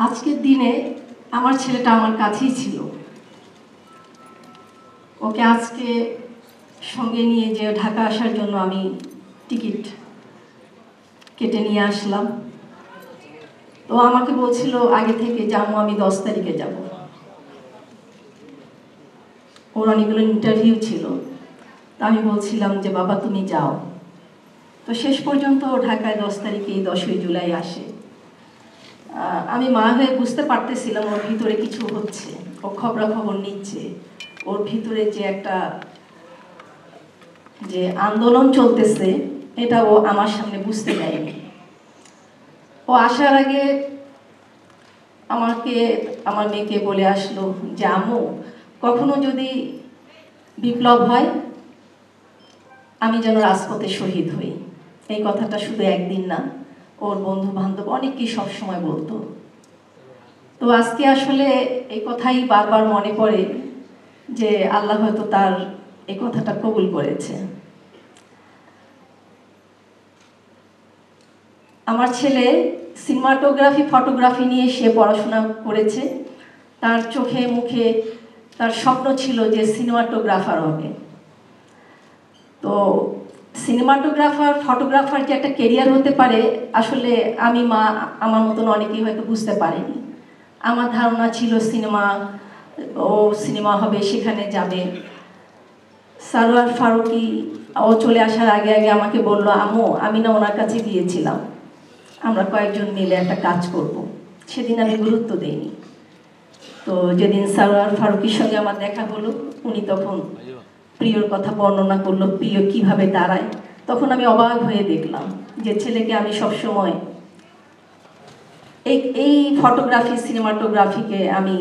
আজকের দিনে আমার ছেলেটা আমার কাছেই ছিল। ওকে আজকে সঙ্গে নিয়ে যে ঢাকা আসার জন্য আমি টিকিট কেটে নিয়ে আসলাম। তো আমাকে বলছিল আগে থেকে যাবো, আমি 10 তারিখে যাব। ওর অনেকগুলো ইন্টারভিউ ছিল, তো আমি বলছিলাম যে বাবা তুমি যাও। তো শেষ পর্যন্ত ঢাকায় 10 তারিখে 10ই জুলাই আসে। আমি মা হয়ে বুঝতে পারতেছিলাম ওর ভিতরে কিছু হচ্ছে, ও খবরাখবর নিচ্ছে, ওর ভিতরে যে একটা যে আন্দোলন চলতেছে এটা ও আমার সামনে বুঝতে দেয়নি। ও আসার আগে আমাকে আমার মেয়েকে বলে আসলো যে আম্মু কখনো যদি বিপ্লব হয় আমি যেন রাজপথে শহীদ হই। এই কথাটা শুধু একদিন না, ওর বন্ধু বান্ধব অনেকেই সবসময় বলতো। তো আজকে আসলে এই কথাই বারবার মনে পড়ে যে আল্লাহ হয়তো তার এই কথাটা কবুল করেছে। আমার ছেলে সিনেমাটোগ্রাফি ফটোগ্রাফি নিয়ে সে পড়াশোনা করেছে। তার চোখে মুখে তার স্বপ্ন ছিল যে সিনেমাটোগ্রাফার হবে। তো সিনেমাটোগ্রাফার ফটোগ্রাফার যে একটা কেরিয়ার হতে পারে আসলে আমি মা আমার মতন অনেকেই হয়তো বুঝতে পারেনি। আমার ধারণা ছিল সিনেমা হবে, সেখানে যাবে। সারোয়ার ফারুকী ও চলে আসার আগে আগে আমাকে বলল আম্মু আমি না ওনার কাছে গিয়েছিলাম, আমরা কয়েকজন মিলে একটা কাজ করব। সেদিন আমি গুরুত্ব দেইনি। তো যেদিন সারোয়ার ফারুকীর সঙ্গে আমার দেখা হলো, উনি তখন প্রিয়র কথা বর্ণনা করলো, প্রিয় কিভাবে দাঁড়ায়। তখন আমি অবাক হয়ে দেখলাম যে ছেলেকে আমি সবসময় এই ফটোগ্রাফি সিনেমাটোগ্রাফিকে আমি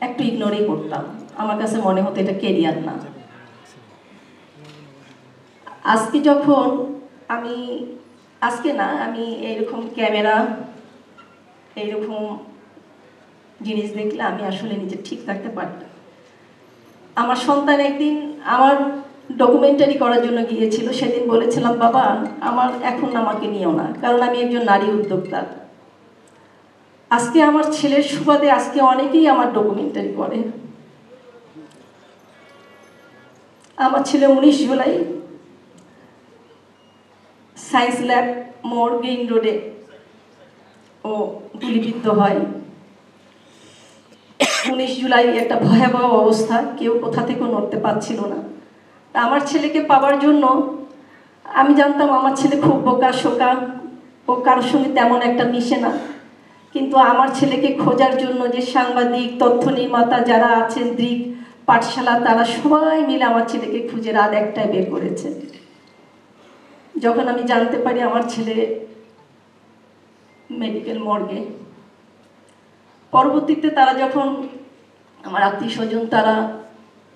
একটু ইগনোরই করতাম। আমার কাছে মনে হতো এটা কেরিয়ার না। আজকে যখন আমি আমি এইরকম ক্যামেরা এইরকম জিনিস দেখলে আমি আসলে নিজে ঠিক থাকতে পারতাম। আমার সন্তান একদিন আমার ডকুমেন্টারি করার জন্য গিয়েছিল, সেদিন বলেছিলাম বাবা এখন আমাকে নিও না, কারণ আমি একজন নারী উদ্যোক্তা। আজকে আমার ছেলের সুবাদে আজকে অনেকেই আমার ডকুমেন্টারি করে। আমার ছেলে 19 জুলাই সায়েন্স ল্যাব মোড় গ্রিন রোডে ও গুলিবিদ্ধ হয়। 19 জুলাই একটা ভয়াবহ অবস্থা, কেউ কোথা থেকে নড়তে পারছিল না। আমার ছেলেকে পাওয়ার জন্য আমি জানতাম আমার ছেলে খুব বোকা শোকা, ও কারোর সঙ্গে তেমন একটা মিশে না, কিন্তু আমার ছেলেকে খোঁজার জন্য যে সাংবাদিক তথ্য নির্মাতা যারা আছেন দৃক পাঠশালা, তারা সবাই মিলে আমার ছেলেকে খুঁজে রাত 1টায় বের করেছে। যখন আমি জানতে পারি আমার ছেলে মেডিকেল মর্গে, পরবর্তীতে তারা যখন আমার আত্মীয় স্বজন তারা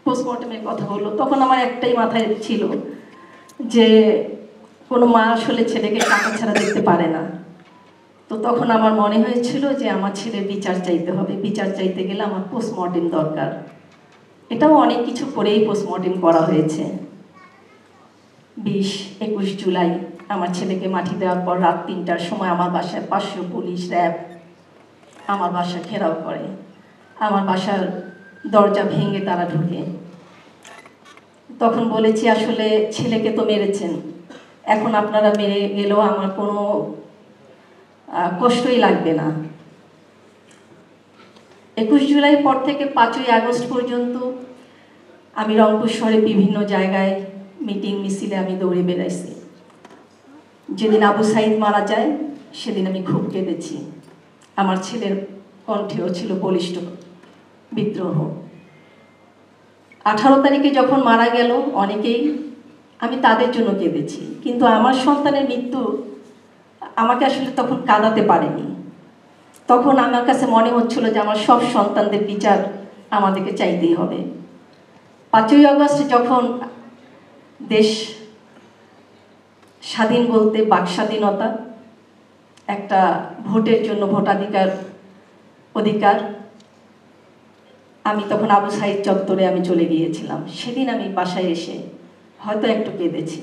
পোস্টমর্টমের কথা বললো, তখন আমার একটাই মাথায় ছিল যে কোনো মা আসলে ছেলেকে টাকা ছাড়া দেখতে পারে না। তো তখন আমার মনে হয়েছিল যে আমার ছেলের বিচার চাইতে হবে, বিচার চাইতে গেলে আমার পোস্টমর্টেম দরকার। এটাও অনেক কিছু করেই পোস্টমর্টেম করা হয়েছে। 20-21 জুলাই আমার ছেলেকে মাটি দেওয়ার পর রাত 3টার সময় আমার বাসায় 500 পুলিশ র্যাব আমার বাসা ঘেরাও করে। আমার বাসার দরজা ভেঙে তারা ঢুকে। তখন বলেছি আসলে ছেলেকে তো মেরেছেন, এখন আপনারা মেরে গেলেও আমার কোনো কষ্টই লাগবে না। 21 জুলাই পর থেকে 5ই আগস্ট পর্যন্ত আমি রংপুর শহরে বিভিন্ন জায়গায় মিটিং মিছিলে আমি দৌড়ে বেড়াইছি। যেদিন আবু সাইদ মারা যায় সেদিন আমি খুব কেঁদেছি। আমার ছেলের কণ্ঠেও ছিল বলিষ্ঠ বিদ্রোহ। 18 তারিখে যখন মারা গেল অনেকেই, আমি তাদের জন্য কেঁদেছি, কিন্তু আমার সন্তানের মৃত্যু আমাকে আসলে তখন কাঁদাতে পারেনি। তখন আমার কাছে মনে হচ্ছিল যে আমার সব সন্তানদের বিচার আমাদেরকে চাইতেই হবে। 5ই আগস্ট যখন দেশ স্বাধীন বলতে বাক স্বাধীনতা, একটা ভোটের জন্য অধিকার, আমি তখন আবু সাইদ চত্বরে আমি চলে গিয়েছিলাম। সেদিন আমি বাসায় এসে হয়তো একটু কেঁদেছি।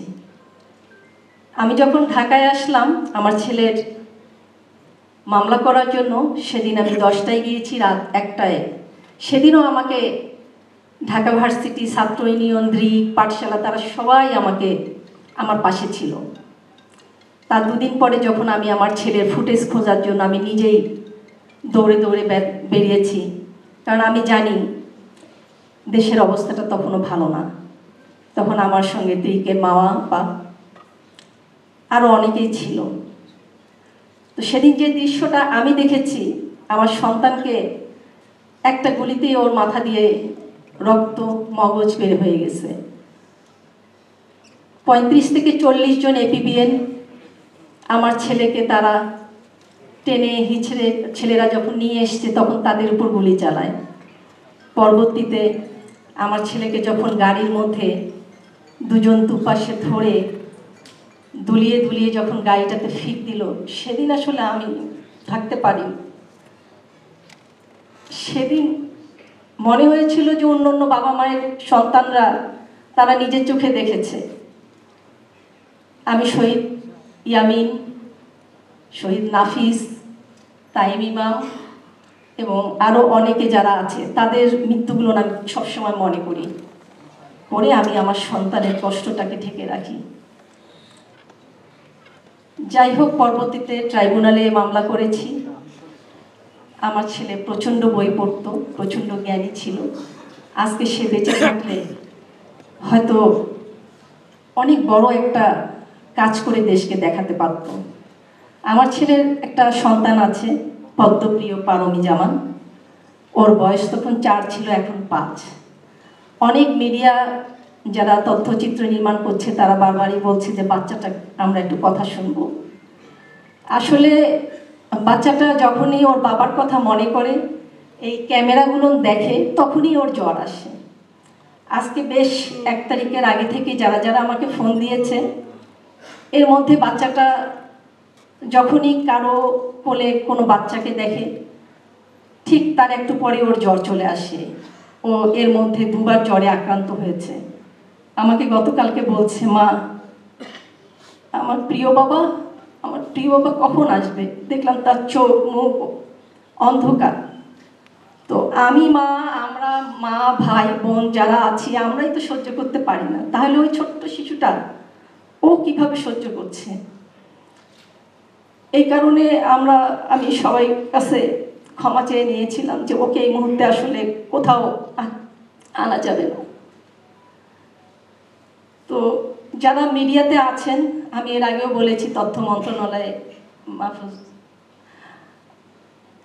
আমি যখন ঢাকায় আসলাম আমার ছেলের মামলা করার জন্য। সেদিন আমি 10টায় গিয়েছি, রাত 1টায়। সেদিনও আমাকে ঢাকা ভার্সিটি, ছাত্র ইউনিয়ন, দ্রিক, পাঠশালা, তারা সবাই আমাকে আমার পাশে ছিল। তার 2 দিন পরে যখন আমি আমার ছেলের ফুটেজ খোঁজার জন্য আমি নিজেই দৌড়ে দৌড়ে বেরিয়েছি, কারণ আমি জানি দেশের অবস্থাটা তখনও ভালো না। তখন আমার সঙ্গে দ্রিকের মা বাবা আরও অনেকেই ছিল। তো সেদিন যে দৃশ্যটা আমি দেখেছি, আমার সন্তানকে একটা গুলিতেই ওর মাথা দিয়ে রক্ত মগজ বের হয়ে গেছে। 35 থেকে 40 জন এপিবিএন আমার ছেলেকে তারা টেনে হিচড়ে, ছেলেরা যখন নিয়ে এসছে তখন তাদের উপর গুলি চালায়। পরবর্তীতে আমার ছেলেকে যখন গাড়ির মধ্যে 2জন দুপাশে ধরে দুলিয়ে দুলিয়ে যখন গাড়িটাতে ফিক দিল, সেদিন আসলে আমি থাকতে পারি। সেদিন মনে হয়েছিল যে অন্য অন্য বাবা মায়ের সন্তানরা তারা নিজের চোখে দেখেছে। আমি শহীদ ইয়ামিন, শহীদ নাফিস, তাইম ইমাম এবং আরও অনেকে যারা আছে, তাদের মৃত্যুগুলো আমি সবসময় মনে করি, করে আমি আমার সন্তানের কষ্টটাকে ঢেকে রাখি। যাই হোক, পরবর্তীতে ট্রাইব্যুনালে মামলা করেছি। আমার ছেলে প্রচণ্ড বই পড়তো, প্রচণ্ড জ্ঞানী ছিল। আজকে সে বেঁচে থাকলে হয়তো অনেক বড় একটা কাজ করে দেশকে দেখাতে পারত। আমার ছেলের একটা সন্তান আছে, পদ্মপ্রিয় পারমি জামান। ওর বয়স তখন 4 ছিল, এখন 5। অনেক মিডিয়া যারা তথ্যচিত্র নির্মাণ করছে তারা বারবারই বলছে যে বাচ্চাটা আমরা একটু কথা শুনবো। আসলে বাচ্চাটা যখনই ওর বাবার কথা মনে করে, এই ক্যামেরাগুলো দেখে, তখনই ওর জ্বর আসে। আজকে বেশ 1 তারিখের আগে থেকে যারা যারা আমাকে ফোন দিয়েছে, এর মধ্যে বাচ্চাটা যখনই কারো কোলে কোনো বাচ্চাকে দেখে, ঠিক তার একটু পরে ওর জ্বর চলে আসে। ও এর মধ্যে 2বার জ্বরে আক্রান্ত হয়েছে। আমাকে গতকালকে বলছে, মা, আমার প্রিয় বাবা কখন আসবে? দেখলাম তার চোখ মুখ অন্ধকার। তো আমরা মা ভাই বোন যারা আছি, আমরাই তো সহ্য করতে পারি না, তাহলে ওই ছোট্ট শিশুটা ও কিভাবে সহ্য করছে? এই কারণে আমি সবাই কাছে ক্ষমা চেয়ে নিয়েছিলাম যে ওকে এই মুহূর্তে আসলে কোথাও আনা যাবে না। তো যারা মিডিয়াতে আছেন, আমি এর আগেও বলেছি, তথ্য মন্ত্রণালয়ে মাহফুজ,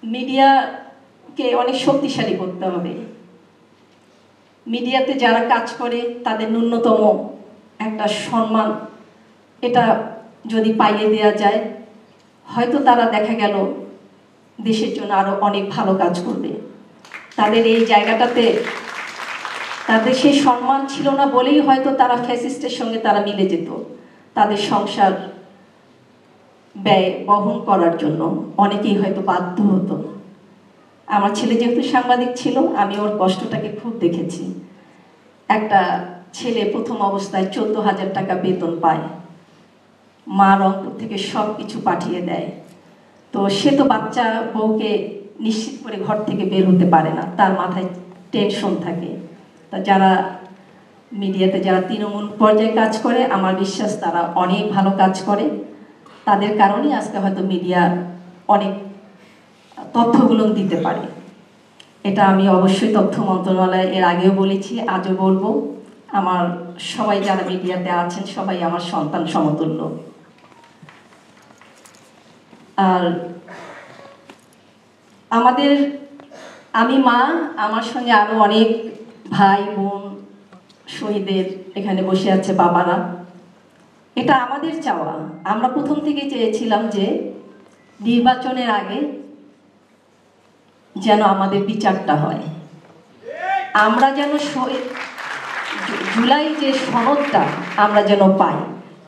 মিডিয়াকে অনেক শক্তিশালী করতে হবে। মিডিয়াতে যারা কাজ করে তাদের ন্যূনতম একটা সম্মান এটা যদি পাইয়ে দেওয়া যায়, হয়তো তারা দেখা গেল দেশের জন্য আরো অনেক ভালো কাজ করবে। তাদের এই জায়গাটাতে তাদের সেই সম্মান ছিল না বলেই হয়তো তারা ফ্যাসিস্টের সঙ্গে তারা মিলে যেত। তাদের সংসার ব্যয় বহন করার জন্য অনেকেই হয়তো বাধ্য হতো। আমার ছেলে যেহেতু সাংবাদিক ছিল, আমি ওর কষ্টটাকে খুব দেখেছি। একটা ছেলে প্রথম অবস্থায় 14,000 টাকা বেতন পায়, মা রংপুর থেকে সব কিছু পাঠিয়ে দেয়। তো সে তো বাচ্চা বউকে নিশ্চিত করে ঘর থেকে বের হতে পারে না, তার মাথায় টেনশন থাকে। তা যারা মিডিয়াতে যারা তৃণমূল পর্যায়ে কাজ করে, আমার বিশ্বাস তারা অনেক ভালো কাজ করে। তাদের কারণেই আজকে হয়তো মিডিয়া অনেক তথ্যগুলো দিতে পারে। এটা আমি অবশ্যই তথ্য মন্ত্রণালয় এর আগেও বলেছি, আজও বলবো। আমার সবাই যারা মিডিয়াতে আছেন সবাই আমার সন্তান সমতুল্য। আর আমি মা, আমার সঙ্গে আরো অনেক ভাই বোন শহীদের এখানে বসে আছে বাবারা। এটা আমাদের চাওয়া। আমরা প্রথম থেকে চেয়েছিলাম যে নির্বাচনের আগে যেন আমাদের বিচারটা হয়, আমরা যেন জুলাই যে সনদটা আমরা যেন পাই।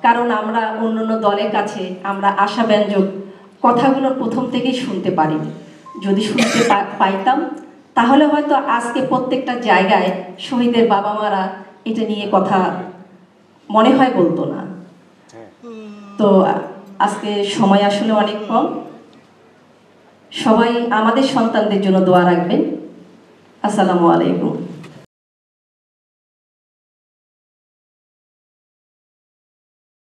কারণ আমরা অন্যান্য দলের কাছে আমরা আশাব্যঞ্জক কথাগুলো প্রথম থেকেই শুনতে পারিনি। যদি শুনতে পাইতাম তাহলে হয়তো আজকে প্রত্যেকটা জায়গায় শহীদের বাবা মারা এটা নিয়ে কথা মনে হয় বলতো না। তো আজকে সময় আসলে অনেক কম। সবাই আমাদের সন্তানদের জন্য দোয়া রাখবেন। আসসালামু আলাইকুম।